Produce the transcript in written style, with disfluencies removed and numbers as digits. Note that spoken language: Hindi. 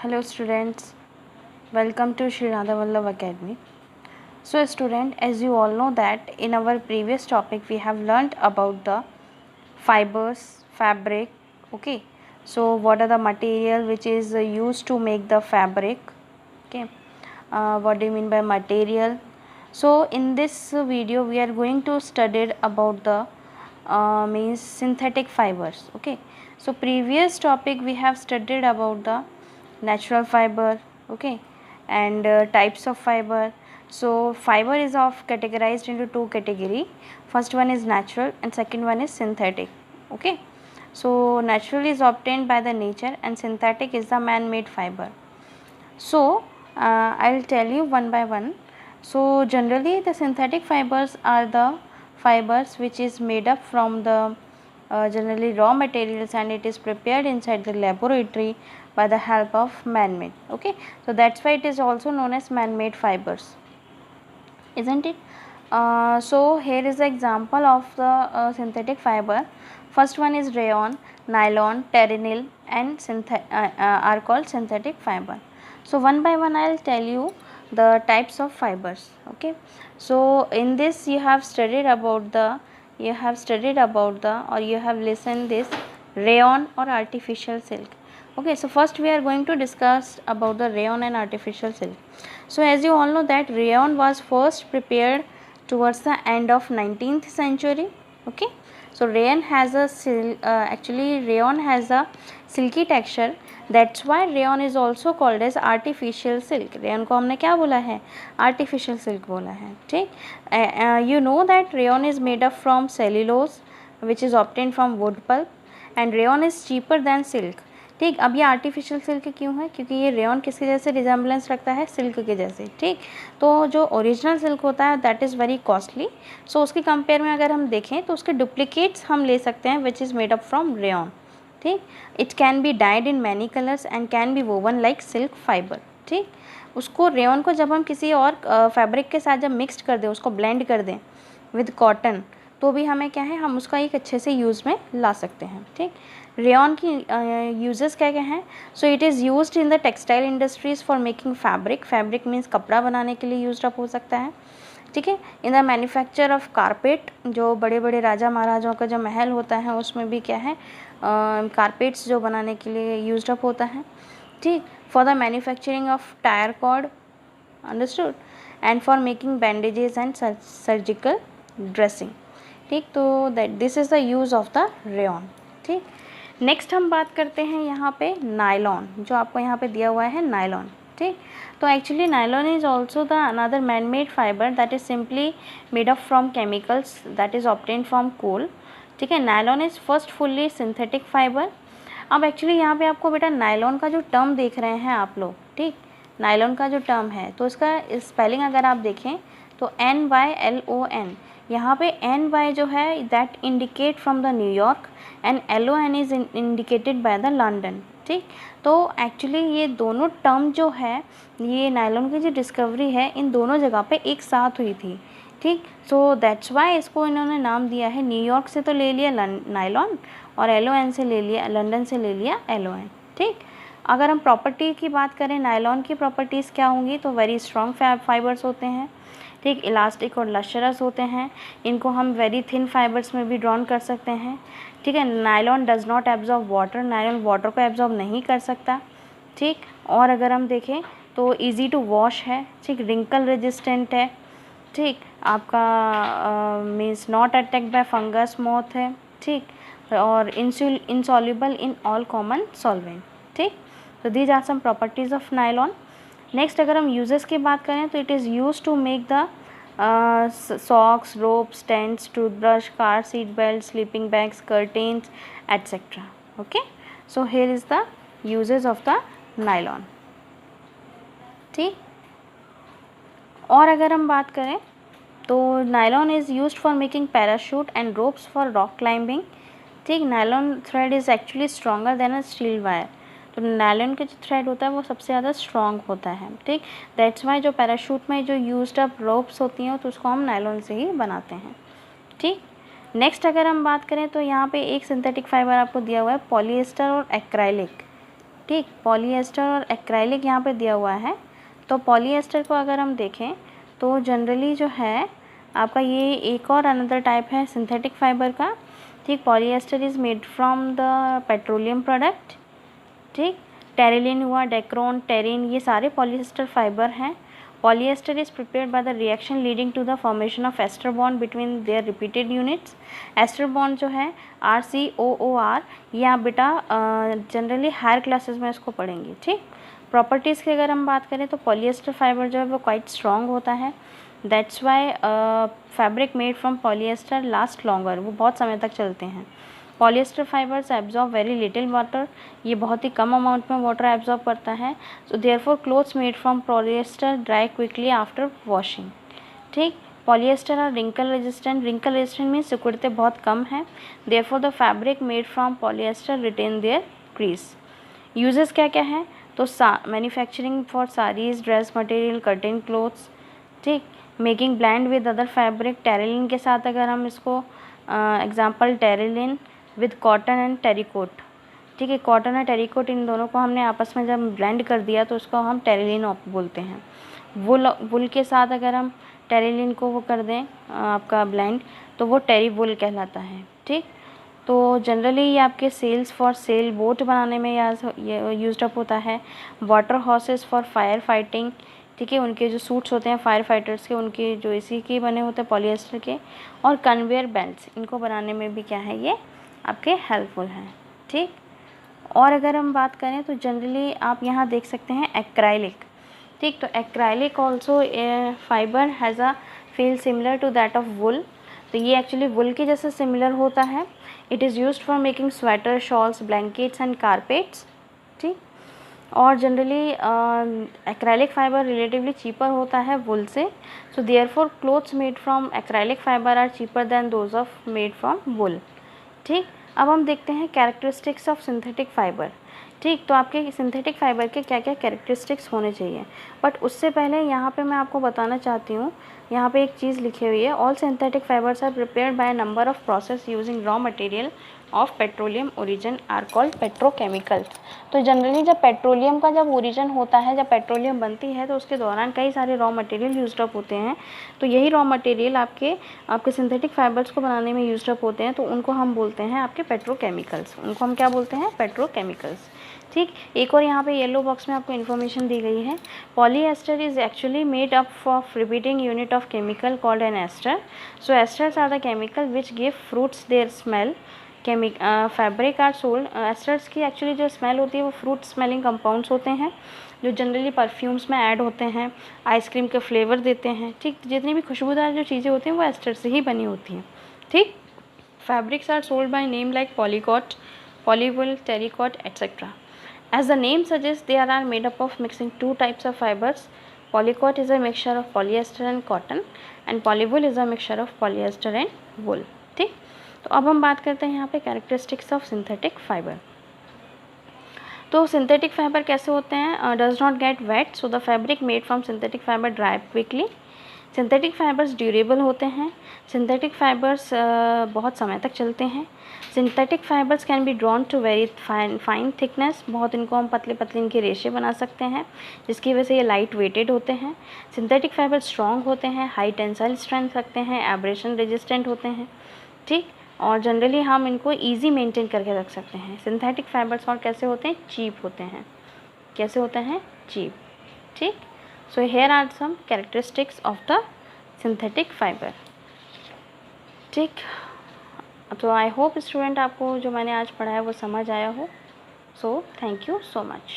Hello students, welcome to Shri Radha Vallabh Academy. So student, as you all know that in our previous topic we have learnt about the fibers, fabric, okay. So what are the material which is used to make the fabric, okay. What do you mean by material? So in this video we are going to study about the means synthetic fibers, okay. So previous topic we have studied about the natural fiber, okay, and types of fiber. So fiber is of categorized into two category. First one is natural and second one is synthetic, okay. So natural is obtained by the nature and synthetic is the man-made fiber. So I'll tell you one by one. So generally the synthetic fibers are the fibers which is made up from the generally raw materials, and it is prepared inside the laboratory by the help of man-made, okay. So that's why it is also known as man-made fibers, isn't it? So here is the example of the synthetic fiber. First one is rayon, nylon, terrenyl and are called synthetic fiber. So one by one I will tell you the types of fibers, okay. So in this you have studied about the or you have listened this rayon or artificial silk, okay. So first we are going to discuss about the rayon and artificial silk. So as you all know that rayon was first prepared towards the end of 19th century, okay. So rayon has a rayon has a silky texture, that's why rayon is also called as artificial silk. rayon को हमने क्या बोला है, artificial silk बोला है, ठीक. You know that rayon is made up from cellulose which is obtained from wood pulp and rayon is cheaper than silk, ठीक. अब ये आर्टिफिशियल सिल्क क्यों है, क्योंकि ये रेयन किसके जैसे रिजेम्बलेंस रखता है, सिल्क के जैसे, ठीक. तो जो ओरिजिनल सिल्क होता है दैट इज़ वेरी कॉस्टली. सो उसके कंपेयर में अगर हम देखें तो उसके डुप्लीकेट्स हम ले सकते हैं which is made up from rayon, ठीक. It can be dyed in many colours and can be woven like silk fibre, ठीक. उसको रेयन को जब हम किसी और फैब्रिक के साथ जब मिक्सड कर दें, उसको ब्लेंड कर दें विद कॉटन, तो भी हमें क्या है, हम उसका एक अच्छे से यूज़ में ला सकते हैं, ठीक. रेयन की यूजेस क्या क्या हैं. So it is used in the textile industries for making fabric. Fabric means कपड़ा बनाने के लिए यूज्ड अप हो सकता है, ठीक है. In the manufacture of carpet, जो बड़े बड़े राजा महाराजाओं का जो महल होता है उसमें भी क्या है, कारपेट्स जो बनाने के लिए यूज्ड अप होता है, ठीक. For the manufacturing of tyre cord, understood, and for making bandages and surgical dressing, ठीक. तो that this is the use of the rayon, ठीक. नेक्स्ट हम बात करते हैं यहाँ पे नायलॉन, जो आपको यहाँ पे दिया हुआ है नायलॉन, ठीक. तो actually nylon is also the another man made fibre that is simply made up from chemicals that is obtain from coal, ठीक है. Nylon is first fully synthetic fibre. अब एक्चुअली यहाँ पे आपको बेटा नायलॉन का जो टर्म देख रहे हैं आप लोग, ठीक, नायलॉन का जो टर्म है तो इसका स्पेलिंग अगर आप देखें तो NYLON, यहाँ पे NY जो है that indicate from the New York and LON is indicated by the London, ठीक. तो एक्चुअली ये दोनों टर्म जो है, ये नायलॉन की जो डिस्कवरी है इन दोनों जगह पे एक साथ हुई थी, ठीक. सो दैट्स वाई इसको इन्होंने नाम दिया है. न्यूयॉर्क से तो ले लिया नायलॉन और LON से ले लिया, लंदन से ले लिया LON, ठीक. अगर हम प्रॉपर्टी की बात करें, नायलॉन की प्रॉपर्टीज़ क्या होंगी, तो वेरी स्ट्रॉन्ग फाइबर्स होते हैं, ठीक, इलास्टिक और लशरस होते हैं. इनको हम वेरी थिन फाइबर्स में भी ड्रॉन कर सकते हैं, ठीक है. Nylon does not absorb water, nylon water को एब्जॉर्ब नहीं कर सकता, ठीक. और अगर हम देखें तो इजी टू वॉश है, ठीक, रिंकल रेजिस्टेंट है, ठीक. आपका means not attacked by fungus, moth है, ठीक. और insoluble in all common solvent, ठीक. तो these are some properties of nylon. Next अगर हम यूजेस की बात करें तो it is use to make the socks, ropes, tents, toothbrush, car seat belt, sleeping bags, curtains etcetera, okay. So here is the uses of the nylon, ठीक. और अगर हम बात करें तो nylon is used for making parachute and ropes for rock climbing, ठीक. Nylon thread is actually stronger than a steel wire. तो नायलॉन का जो थ्रेड होता है वो सबसे ज़्यादा स्ट्रॉन्ग होता है, ठीक. दैट्स वाई जो पैराशूट में जो यूज्ड अप रोप्स होती हैं तो उसको हम नायलॉन से ही बनाते हैं, ठीक. नेक्स्ट अगर हम बात करें तो यहाँ पे एक सिंथेटिक फाइबर आपको दिया हुआ है पॉलिएस्टर और एक्राइलिक, ठीक, पॉलीएस्टर और एक्राइलिक यहाँ पे दिया हुआ है। तो पॉलीएस्टर को अगर हम देखें तो जनरली जो है आपका ये एक और अनदर टाइप है सिंथेटिक फाइबर का। ठीक, polyester is made from the petroleum product. ठीक, टेरिलिन हुआ, डेक्रोन, टेरिन, ये सारे पॉलीएस्टर फाइबर हैं। Polyester is prepared by the reaction leading to the formation of ester bond between their repeated units. Ester bond जो है RCOOR, ये आप बेटा जनरली हायर क्लासेस में इसको पढ़ेंगे। ठीक, प्रॉपर्टीज़ की अगर हम बात करें तो पॉलीएस्टर फाइबर जो है वो क्वाइट स्ट्रॉन्ग होता है। That's why fabric made from polyester last longer, वो बहुत समय तक चलते हैं। Polyester fibres absorb very little water, ये बहुत ही कम अमाउंट में वाटर एब्जॉर्ब करता है। So therefore clothes made from polyester dry quickly after washing. ठीक, polyester are wrinkle resistant, wrinkle resistant means सिकुड़ते बहुत कम है। Therefore the fabric made from polyester retain their crease. Uses क्या क्या है तो manufacturing for saris, dress material, curtain clothes. ठीक, making blend with other fabric, Terylene के साथ अगर हम इसको example Terylene with cotton and terricot. ठीक है, कॉटन और टेरिकोट इन दोनों को हमने आपस में जब ब्लेंड कर दिया तो उसको हम टेरिलिन बोलते हैं। वुल के साथ अगर हम टेरिलिन को वो कर दें आपका ब्लेंड तो वो टेरी वुल कहलाता है। ठीक, तो जनरली ये आपके सेल्स फॉर सेल बोट बनाने में यूज्ड अप होता है। Water horses for fire fighting. ठीक है, उनके जो सूट्स होते हैं फायर फाइटर्स के, उनके जो इसी के बने होते हैं पॉलीएस्टर के। और कन्वेयर बेल्ट्स, इनको बनाने में भी क्या है ये आपके हेल्पफुल हैं। ठीक, और अगर हम बात करें तो जनरली आप यहाँ देख सकते हैं एक्राइलिक। ठीक, तो acrylic also fibre has a feel similar to that of wool. तो ये एक्चुअली वुल के जैसे सिमिलर होता है। It is used for making sweater, shawls, blankets and carpets. ठीक, और generally acrylic fibre relatively cheaper होता है वुल से। So therefore clothes made from acrylic fibre are cheaper than those of made from wool. ठीक, अब हम देखते हैं कैरेक्टरिस्टिक्स ऑफ सिंथेटिक फाइबर। ठीक, तो आपके सिंथेटिक फाइबर के क्या क्या कैरेक्टरिस्टिक्स होने चाहिए, बट उससे पहले यहाँ पे मैं आपको बताना चाहती हूँ, यहाँ पे एक चीज़ लिखी हुई है, all synthetic fibres are prepared by number of process using raw material of petroleum origin are called petrochemicals. तो जनरली जब पेट्रोलियम का जब ओरिजिन होता है, जब पेट्रोलियम बनती है तो उसके दौरान कई सारे रॉ मटेरियल यूज्ड अप होते हैं। तो यही रॉ मटेरियल आपके सिंथेटिक फाइबर्स को बनाने में यूज्ड अप होते हैं, तो उनको हम बोलते हैं आपके पेट्रोकेमिकल्स। उनको हम क्या बोलते हैं? पेट्रोकेमिकल्स। ठीक, एक और यहाँ पे येलो बॉक्स में आपको इन्फॉर्मेशन दी गई है। Polyester is actually made up of repeating unit of chemical called an ester. So esters are the chemical which give fruits their smell. Fabric are sold. Esters की एक्चुअली जो स्मेल होती है वो फ्रूट स्मेलिंग कंपाउंड्स होते हैं जो जनरली परफ्यूम्स में ऐड होते हैं, आइसक्रीम के फ्लेवर देते हैं। ठीक, जितनी भी खुशबूदार जो चीज़ें होती हैं वो एस्टर से ही बनी होती हैं। ठीक, fabrics are sold by name like polycot, polywool, terricot etcetera. As the name suggests, they are made up of mixing two types of fibers. Polycot is a mixture of polyester and cotton, and polywool is a mixture of polyester and wool. ठीक, तो अब हम बात करते हैं यहाँ पे कैरेक्टरिस्टिक्स ऑफ सिंथेटिक फाइबर। तो सिंथेटिक फाइबर कैसे होते हैं? Does not get wet, so the fabric made from synthetic fibre dry quickly. Synthetic fibres durable होते हैं। सिंथेटिक फाइबर्स बहुत समय तक चलते हैं। Synthetic fibres can be drawn to very fine thickness, बहुत इनको हम पतले पतले इनके रेशे बना सकते हैं, जिसकी वजह से ये लाइट वेटेड होते हैं। सिंथेटिक फाइबर स्ट्रॉन्ग होते हैं, हाई टेंसाइल स्ट्रेंथ रखते हैं, एब्रेशन रेजिस्टेंट होते हैं। ठीक, और जनरली हम इनको ईजी मेंटेन करके रख सकते हैं। सिंथेटिक फाइबर्स और कैसे होते हैं? चीप होते हैं। कैसे होते हैं? चीप। ठीक, so here are some characteristics of the synthetic fibre. ठीक, तो आई होप स्टूडेंट आपको जो मैंने आज पढ़ा है वो समझ आया हो। So thank you so much.